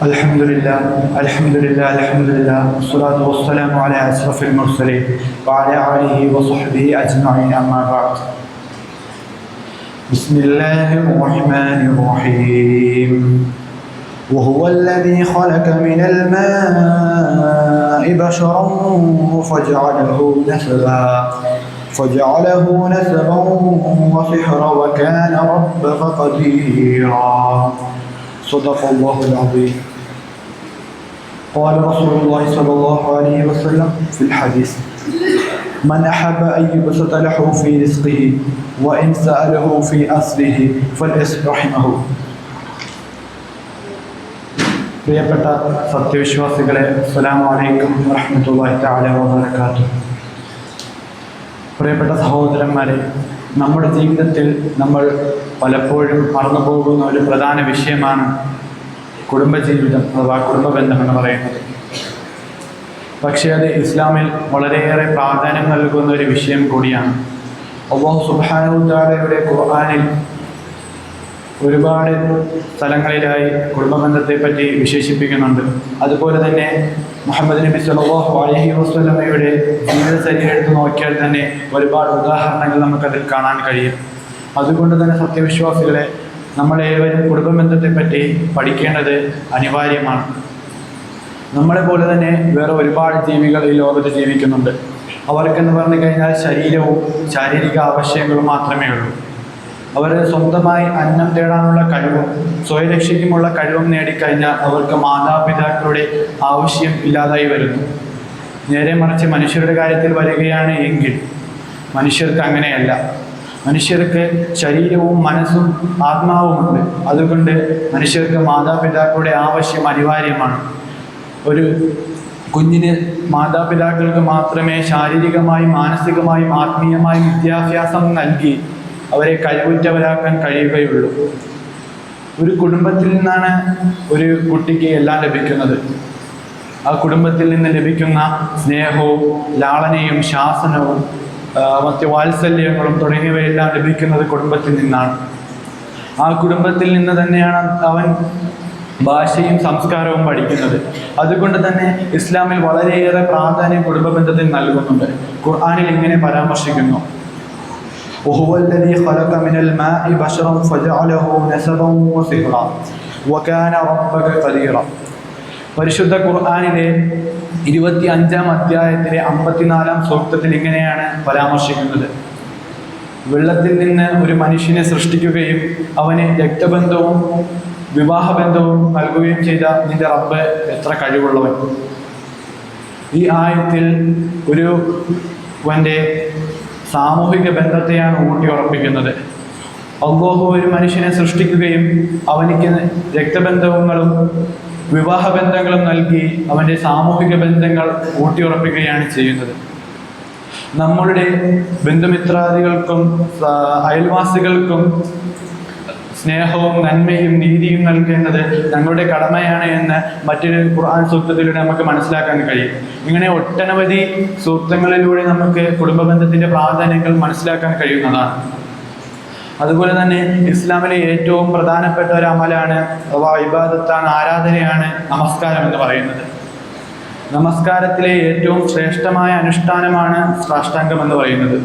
الحمد لله الحمد لله الحمد لله والصلاة والسلام على أشرف المرسلين وعلى آله وصحبه أجمعين أما بعد. بسم الله الرحمن الرحيم. وهو الذي خلق من الماء بشرا فجعله نسبا وصهرا وكان ربك قديرا. صدق الله العظيم. قال رسول الله صلى الله عليه وسلم في الحديث: من أحب أن يبسط له في رزقه وإن سأله في أصله فليصل رحمه. പ്രിയപ്പെട്ട സത്യവിശ്വാസികളെ, അസ്സലാമു അലൈക്കും വറഹ്മത്തുള്ളാഹി തആല വബറകാതുഹു. പ്രിയപ്പെട്ട സഹോദരന്മാരെ, നമ്മുടെ ജീവിതത്തിൽ നമ്മൾ പലപ്പോഴും മറന്നു പോകുന്ന ഒരു പ്രധാന വിഷയമാണ് കുടുംബജീവിതം അഥവാ കുടുംബബന്ധം എന്ന് പറയുന്നത്. പക്ഷേ അത് ഇസ്ലാമിൽ വളരെയേറെ പ്രാധാന്യം നൽകുന്ന ഒരു വിഷയം കൂടിയാണ്. അല്ലാഹു സുബ്ഹാനഹു വ തആലയുടെ ഖുർആനിൽ ഒരുപാട് സ്ഥലങ്ങളിലായി കുടുംബബന്ധത്തെ പറ്റി വിശേഷിപ്പിക്കുന്നുണ്ട്. അതുപോലെ തന്നെ മുഹമ്മദ് നബി സല്ലല്ലാഹു അലൈഹി വസല്ലമയുടെ ജീവിതചര്യ എടുത്ത് നോക്കിയാൽ തന്നെ ഒരുപാട് ഉദാഹരണങ്ങൾ നമുക്കതിൽ കാണാൻ കഴിയും. അതുകൊണ്ട് തന്നെ സത്യവിശ്വാസികളെ, നമ്മളേവരും കുടുംബബന്ധത്തെ പറ്റി പഠിക്കേണ്ടത് അനിവാര്യമാണ്. നമ്മളെ പോലെ തന്നെ വേറെ ഒരുപാട് ജീവികൾ ഈ ലോകത്ത് ജീവിക്കുന്നുണ്ട്. അവർക്കെന്ന് പറഞ്ഞു കഴിഞ്ഞാൽ ശരീരവും ശാരീരിക ആവശ്യങ്ങളും മാത്രമേ ഉള്ളൂ. അവർ സ്വന്തമായി അന്നം തേടാനുള്ള കഴിവും സ്വയരക്ഷയ്ക്കുമുള്ള കഴിവും നേടിക്കഴിഞ്ഞാൽ അവർക്ക് മാതാപിതാക്കളുടെ ആവശ്യം ഇല്ലാതായി വരുന്നു. നേരെ മറിച്ച് മനുഷ്യരുടെ കാര്യത്തിൽ വരികയാണ് എങ്കിൽ മനുഷ്യർക്ക് അങ്ങനെയല്ല. മനുഷ്യർക്ക് ശരീരവും മനസ്സും ആത്മാവുമുണ്ട്. അതുകൊണ്ട് മനുഷ്യർക്ക് മാതാപിതാക്കളുടെ ആവശ്യം അനിവാര്യമാണ്. ഒരു കുഞ്ഞിന് മാതാപിതാക്കൾക്ക് മാത്രമേ ശാരീരികമായും മാനസികമായും ആത്മീയമായും വിദ്യാഭ്യാസം നൽകി അവരെ കഴിവുറ്റവരാക്കാൻ കഴിയുകയുള്ളൂ. ഒരു കുടുംബത്തിൽ നിന്നാണ് ഒരു കുട്ടിക്ക് എല്ലാം ലഭിക്കുന്നത്. ആ കുടുംബത്തിൽ നിന്ന് ലഭിക്കുന്ന സ്നേഹവും ലാളനയും ശാസനവും മറ്റ് വാത്സല്യങ്ങളും തുടങ്ങിയവയെല്ലാം ലഭിക്കുന്നത് കുടുംബത്തിൽ നിന്നാണ്. ആ കുടുംബത്തിൽ നിന്ന് തന്നെയാണ് അവൻ ഭാഷയും സംസ്കാരവും പഠിക്കുന്നത്. അതുകൊണ്ട് തന്നെ ഇസ്ലാമിൽ വളരെയേറെ പ്രാധാന്യം കുടുംബബന്ധത്തിൽ നൽകുന്നുണ്ട്. ഖുർആനിൽ ഇങ്ങനെ പരാമർശിക്കുന്നു: وهو الذي خلق من الماء بشرا فجعله نسبا وصهرا وكان ربك قديرا. പരിശുദ്ധ ഖുർആനിലെ 25-ാം അധ്യായത്തിലെ 54-ാം സൂക്തത്തിൽ ഇങ്ങനെയാണ് പരാമർശിക്കുന്നത്: വെള്ളത്തിൽ നിന്ന് ഒരു മനുഷ്യനെ സൃഷ്ടിക്കുകയും അവന് രക്തബന്ധവും വിവാഹബന്ധവും നൽകുകയും ചെയ്ത നിന്റെ റബ്ബ് എത്ര കഴിവുള്ളവൻ. ഈ ആയത്തിൽ ഒരുവന്റെ സാമൂഹിക ബന്ധത്തെയാണ് ഊട്ടിയുറപ്പിക്കുന്നത്. അല്ലാഹു ഒരു മനുഷ്യനെ സൃഷ്ടിക്കുകയും അവനിക്ക് രക്തബന്ധങ്ങളും വിവാഹബന്ധങ്ങളും നൽകി അവൻ്റെ സാമൂഹിക ബന്ധങ്ങൾ ഊട്ടിയുറപ്പിക്കുകയാണ് ചെയ്യുന്നത്. നമ്മളുടെ ബന്ധുമിത്രാദികൾക്കും അയൽവാസികൾക്കും സ്നേഹവും നന്മയും നീതിയും നൽകേണ്ടത് ഞങ്ങളുടെ കടമയാണ് എന്ന് മറ്റൊരു ഖുർആൻ സൂക്തത്തിലൂടെ നമുക്ക് മനസ്സിലാക്കാൻ കഴിയും. ഇങ്ങനെ ഒട്ടനവധി സൂക്തങ്ങളിലൂടെ നമുക്ക് കുടുംബബന്ധത്തിൻ്റെ പ്രാധാന്യങ്ങൾ മനസ്സിലാക്കാൻ കഴിയുന്നതാണ്. അതുപോലെ തന്നെ ഇസ്ലാമിലെ ഏറ്റവും പ്രധാനപ്പെട്ട ഒരു അമലാണ് അഥവാ ഇബാദത്താണ്, ആരാധനയാണ് നമസ്കാരം എന്ന് പറയുന്നത്. നമസ്കാരത്തിലെ ഏറ്റവും ശ്രേഷ്ഠമായ അനുഷ്ഠാനമാണ് സാഷ്ടാംഗം എന്ന് പറയുന്നത്.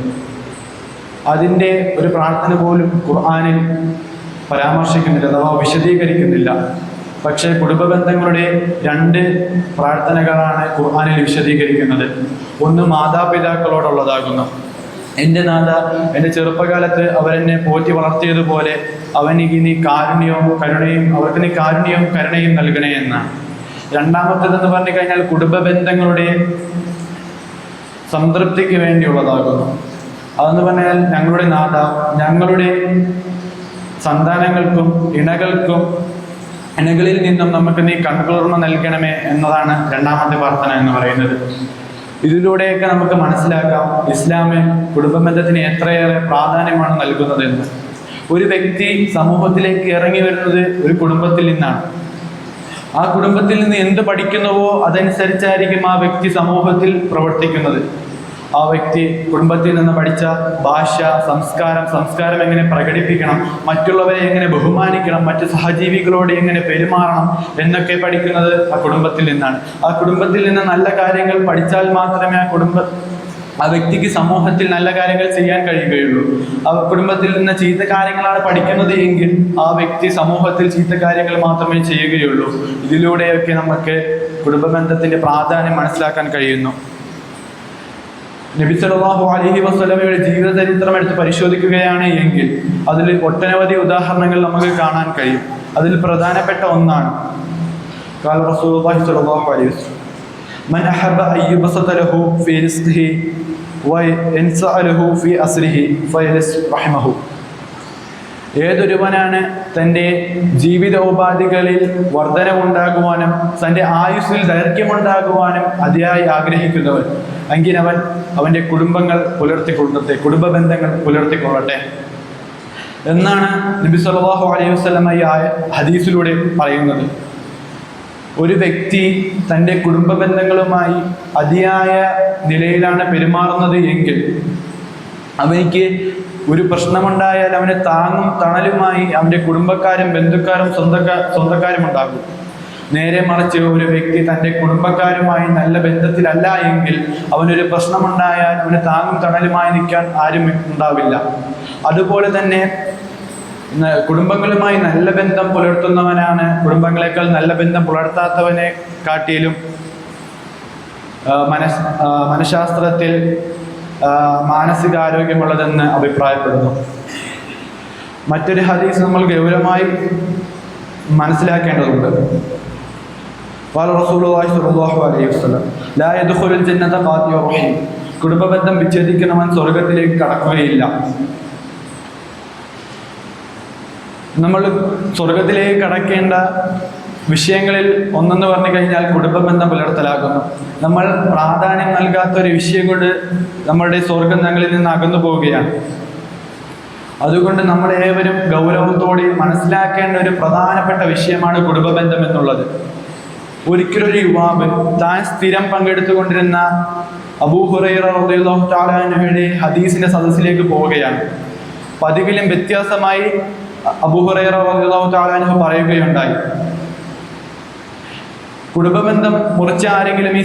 അതിൻ്റെ ഒരു പ്രാർത്ഥന പോലും ഖുർആനിൽ പരാമർശിക്കുന്നില്ല അഥവാ വിശദീകരിക്കുന്നില്ല. പക്ഷേ കുടുംബബന്ധങ്ങളുടെ 2 പ്രാർത്ഥനകളാണ് ഖുർആനിൽ വിശദീകരിക്കുന്നത്. ഒന്ന് മാതാപിതാക്കളോടുള്ളതാകുന്നു: എൻ്റെ നാഥ, എൻ്റെ ചെറുപ്പകാലത്ത് അവരെന്നെ പോറ്റി വളർത്തിയതുപോലെ അവനിക്ക് നീ അവർക്ക് നീ കാരുണ്യവും കരുണയും നൽകണേ എന്നാണ്. രണ്ടാമത്തേതെന്ന് പറഞ്ഞു കഴിഞ്ഞാൽ കുടുംബബന്ധങ്ങളുടെ സംതൃപ്തിക്ക് വേണ്ടിയുള്ളതാകുന്നു. അതെന്ന് പറഞ്ഞാൽ ഞങ്ങളുടെ നാഥ, ഞങ്ങളുടെ സന്താനങ്ങൾക്കും ഇണകളിൽ നിന്നും നമുക്ക് നീ കൺകുളിർമ നൽകണമേ എന്നതാണ് രണ്ടാമത്തെ പ്രാർത്ഥന എന്ന് പറയുന്നത്. ഇതിലൂടെയൊക്കെ നമുക്ക് മനസ്സിലാക്കാം ഇസ്ലാമിൽ കുടുംബബന്ധത്തിന് എത്രയേറെ പ്രാധാന്യമാണ് നൽകുന്നതെന്ന്. ഒരു വ്യക്തി സമൂഹത്തിലേക്ക് ഇറങ്ങി വരുന്നത് ഒരു കുടുംബത്തിൽ നിന്നാണ്. ആ കുടുംബത്തിൽ നിന്ന് എന്ത് പഠിക്കുന്നുവോ അതനുസരിച്ചായിരിക്കും ആ വ്യക്തി സമൂഹത്തിൽ പ്രവർത്തിക്കുന്നത്. ആ വ്യക്തി കുടുംബത്തിൽ നിന്ന് പഠിച്ച ഭാഷ, സംസ്കാരം എങ്ങനെ പ്രകടിപ്പിക്കണം, മറ്റുള്ളവരെ എങ്ങനെ ബഹുമാനിക്കണം, മറ്റു സഹജീവികളോട് എങ്ങനെ പെരുമാറണം എന്നൊക്കെ പഠിക്കുന്നത് ആ കുടുംബത്തിൽ നിന്നാണ്. ആ കുടുംബത്തിൽ നിന്ന് നല്ല കാര്യങ്ങൾ പഠിച്ചാൽ മാത്രമേ ആ വ്യക്തിക്ക് സമൂഹത്തിൽ നല്ല കാര്യങ്ങൾ ചെയ്യാൻ കഴിയുകയുള്ളൂ. ആ കുടുംബത്തിൽ നിന്ന് ചീത്ത കാര്യങ്ങളാണ് പഠിക്കുന്നത് എങ്കിൽ ആ വ്യക്തി സമൂഹത്തിൽ ചീത്ത കാര്യങ്ങൾ മാത്രമേ ചെയ്യുകയുള്ളൂ. ഇതിലൂടെയൊക്കെ നമുക്ക് കുടുംബ ബന്ധത്തിന്റെ പ്രാധാന്യം മനസ്സിലാക്കാൻ കഴിയുന്നു. നബി സല്ലല്ലാഹു അലൈഹി വസല്ലമയുടെ ജീവിത ചരിത്രം എടുത്ത് പരിശോധിക്കുകയാണ് എങ്കിൽ അതിൽ ഒട്ടനവധി ഉദാഹരണങ്ങൾ നമുക്ക് കാണാൻ കഴിയും. അതിൽ പ്രധാനപ്പെട്ട ഒന്നാണ് ഖാല റസൂലുള്ളാഹി സ്വല്ലല്ലാഹു അലൈഹി വസല്ലം മൻ അഹബ്ബ അൻ യുബസത ലഹു ഫീ റിസ്ഖിഹി വയൻസഅ ലഹു ഫീ അസ്രിഹി ഫയലിസ് റഹിമഹു. ഏതൊരുവനാണ് തൻ്റെ ജീവിതോപാധികളിൽ വർധനവുണ്ടാകുവാനും തൻ്റെ ആയുസ്സിൽ ദൈർഘ്യമുണ്ടാകുവാനും അതിയായി ആഗ്രഹിക്കുന്നവൻ എങ്കിൽ അവൻ്റെ കുടുംബങ്ങൾ പുലർത്തിക്കൊള്ളട്ടെ, കുടുംബ ബന്ധങ്ങൾ പുലർത്തിക്കൊള്ളട്ടെ എന്നാണ് നബി സല്ലല്ലാഹു അലൈഹി വസല്ലം ഈ ഹദീസിലൂടെ പറയുന്നത്. ഒരു വ്യക്തി തൻ്റെ കുടുംബ ബന്ധങ്ങളുമായി അതിയായ നിലയിലാണ് പെരുമാറുന്നത് എങ്കിൽ അവനിക്ക് ഒരു പ്രശ്നമുണ്ടായാൽ അവന് താങ്ങും തണലുമായി അവൻ്റെ കുടുംബക്കാരും ബന്ധുക്കാരും സ്വന്തക്കാരും ഉണ്ടാകും. നേരെ മറിച്ച് ഒരു വ്യക്തി തൻ്റെ കുടുംബക്കാരുമായി നല്ല ബന്ധത്തിലല്ല എങ്കിൽ അവനൊരു പ്രശ്നമുണ്ടായാൽ അവന് താങ്ങും തണലുമായി നിൽക്കാൻ ആരും ഉണ്ടാവില്ല. അതുപോലെ തന്നെ കുടുംബങ്ങളുമായി നല്ല ബന്ധം പുലർത്തുന്നവനാണ് കുടുംബങ്ങളെക്കാൾ നല്ല ബന്ധം പുലർത്താത്തവനെ കാട്ടിലും മനഃശാസ്ത്രത്തിൽ മാനസികാരോഗ്യമുള്ളതെന്ന് അഭിപ്രായപ്പെടുന്നു. മറ്റൊരു ഹദീസ് നമ്മൾ ഗൗരവമായി മനസ്സിലാക്കേണ്ടതുണ്ട്. ഖാല റസൂലുള്ളാഹി സ്വല്ലല്ലാഹു അലൈഹി വസല്ലം ലാ യദ്ഖുലുൽ ജന്നത ഖാതിഉർ റഹീം. കുടുംബബന്ധം വിച്ഛേദിക്കുന്നവൻ സ്വർഗത്തിലേക്ക് കടക്കുകയില്ല. നമ്മൾ സ്വർഗത്തിലേക്ക് കടക്കേണ്ട വിഷയങ്ങളിൽ ഒന്നെന്ന് പറഞ്ഞു കഴിഞ്ഞാൽ കുടുംബ ബന്ധം പുലർത്തലാകുന്നു. നമ്മൾ പ്രാധാന്യം നൽകാത്ത ഒരു വിഷയം കൊണ്ട് നമ്മളുടെ സ്വർഗം ഞങ്ങളിൽ നിന്ന് അകന്നു പോവുകയാണ്. അതുകൊണ്ട് നമ്മൾ ഏവരും ഗൗരവത്തോടെ മനസ്സിലാക്കേണ്ട ഒരു പ്രധാനപ്പെട്ട വിഷയമാണ് കുടുംബ ബന്ധം എന്നുള്ളത്. ഒരിക്കലൊരു യുവാവ് താൻ സ്ഥിരം പങ്കെടുത്തുകൊണ്ടിരുന്ന അബൂ ഹുറൈറ റളിയല്ലാഹു തആല അൻഹുവിന്റെ ഹദീസിന്റെ സദസ്സിലേക്ക് പോവുകയാണ്. പതിവിലും വ്യത്യാസമായി അബൂ ഹുറൈറ റളിയല്ലാഹു തആല അൻഹു പറയുകയുണ്ടായി, കുടുംബബന്ധം മുറിച്ച ആരെങ്കിലും ഈ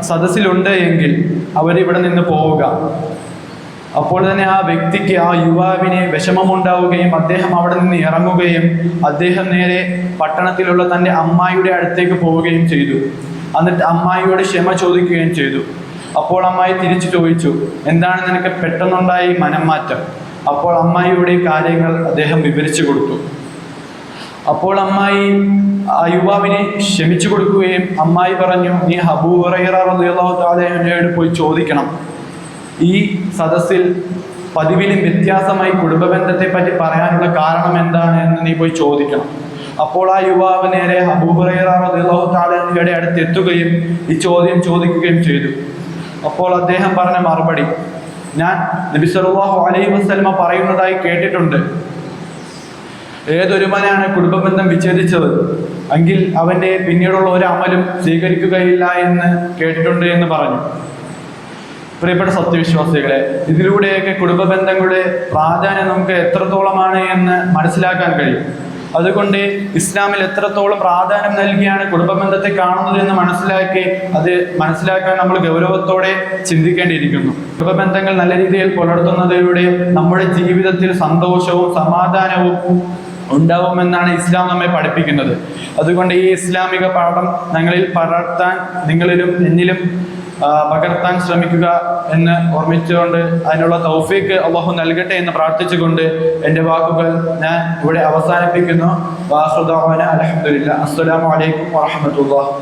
സദസ്സിലുണ്ട് എങ്കിൽ അവരിവിടെ നിന്ന് പോവുക. അപ്പോൾ തന്നെ ആ വ്യക്തിക്ക്, ആ യുവാവിന് വിഷമമുണ്ടാവുകയും അദ്ദേഹം അവിടെ നിന്ന് ഇറങ്ങുകയും അദ്ദേഹം നേരെ പട്ടണത്തിലുള്ള തൻ്റെ അമ്മായിയുടെ അടുത്തേക്ക് പോവുകയും ചെയ്തു. എന്നിട്ട് അമ്മായിയോട് ക്ഷമ ചോദിക്കുകയും ചെയ്തു. അപ്പോൾ അമ്മായി തിരിച്ചു ചോദിച്ചു, എന്താണ് നിനക്ക് പെട്ടെന്നുണ്ടായി മനം മാറ്റം? അപ്പോൾ അമ്മായിയുടെ കാര്യങ്ങൾ അദ്ദേഹം വിവരിച്ചു കൊടുത്തു. അപ്പോൾ അമ്മായി ആ യുവാവിനെ ക്ഷമിച്ചു കൊടുക്കുകയും അമ്മായി പറഞ്ഞു, നീ അബൂ ഹുറൈറ റളിയല്ലാഹു തആല അൻഹുവോട് പോയി ചോദിക്കണം, ഈ സദസ്സിൽ പതിവിലും വ്യത്യാസമായി കുടുംബബന്ധത്തെ പറ്റി പറയാനുള്ള കാരണം എന്താണ് എന്ന് നീ പോയി ചോദിക്കണം. അപ്പോൾ ആ യുവാവ് നേരെ അബൂ ഹുറൈറ റളിയല്ലാഹു തആല അൻഹുവിന്റെ അടുത്ത് എത്തുകയും ഈ ചോദ്യം ചോദിക്കുകയും ചെയ്തു. അപ്പോൾ അദ്ദേഹം പറഞ്ഞ മറുപടി, ഞാൻ നബി സല്ലല്ലാഹു അലൈഹി വസല്ലമ പറയുന്നതായി കേട്ടിട്ടുണ്ട്, ഏതൊരുവനാണ് കുടുംബബന്ധം വിച്ഛേദിച്ചത് എങ്കിൽ അവൻ്റെ പിന്നീടുള്ള ഒരു അമലും സ്വീകരിക്കുകയില്ല എന്ന് കേട്ടിട്ടുണ്ട് എന്ന് പറഞ്ഞു. പ്രിയപ്പെട്ട സത്യവിശ്വാസികളെ, ഇതിലൂടെയൊക്കെ കുടുംബ ബന്ധങ്ങളുടെ പ്രാധാന്യം നമുക്ക് എത്രത്തോളമാണ് എന്ന് മനസ്സിലാക്കാൻ കഴിയും. അതുകൊണ്ട് ഇസ്ലാമിൽ എത്രത്തോളം പ്രാധാന്യം നൽകിയാണ് കുടുംബ ബന്ധത്തെ കാണുന്നത് എന്ന് മനസ്സിലാക്കാൻ നമ്മൾ ഗൗരവത്തോടെ ചിന്തിക്കേണ്ടിയിരിക്കുന്നു. കുടുംബ ബന്ധങ്ങൾ നല്ല രീതിയിൽ പുലർത്തുന്നതിലൂടെ നമ്മുടെ ജീവിതത്തിൽ സന്തോഷവും സമാധാനവും ഉണ്ടാവുമെന്നാണ് ഇസ്ലാം നമ്മെ പഠിപ്പിക്കുന്നത്. അതുകൊണ്ട് ഈ ഇസ്ലാമിക പാഠം ഞങ്ങളിൽ പകർത്താൻ, നിങ്ങളിലും എന്നിലും പകർത്താൻ ശ്രമിക്കുക എന്ന് ഓർമ്മിച്ചുകൊണ്ട് അതിനുള്ള തൗഫീഖ് അല്ലാഹു നൽകട്ടെ എന്ന് പ്രാർത്ഥിച്ചുകൊണ്ട് എൻ്റെ വാക്കുകൾ ഞാൻ ഇവിടെ അവസാനിപ്പിക്കുന്നു. വാഖിറു ദഅവാന അൽഹംദുലില്ലാഹ്. അസ്സലാമു അലൈക്കും വറഹ്മത്തുള്ളാഹി.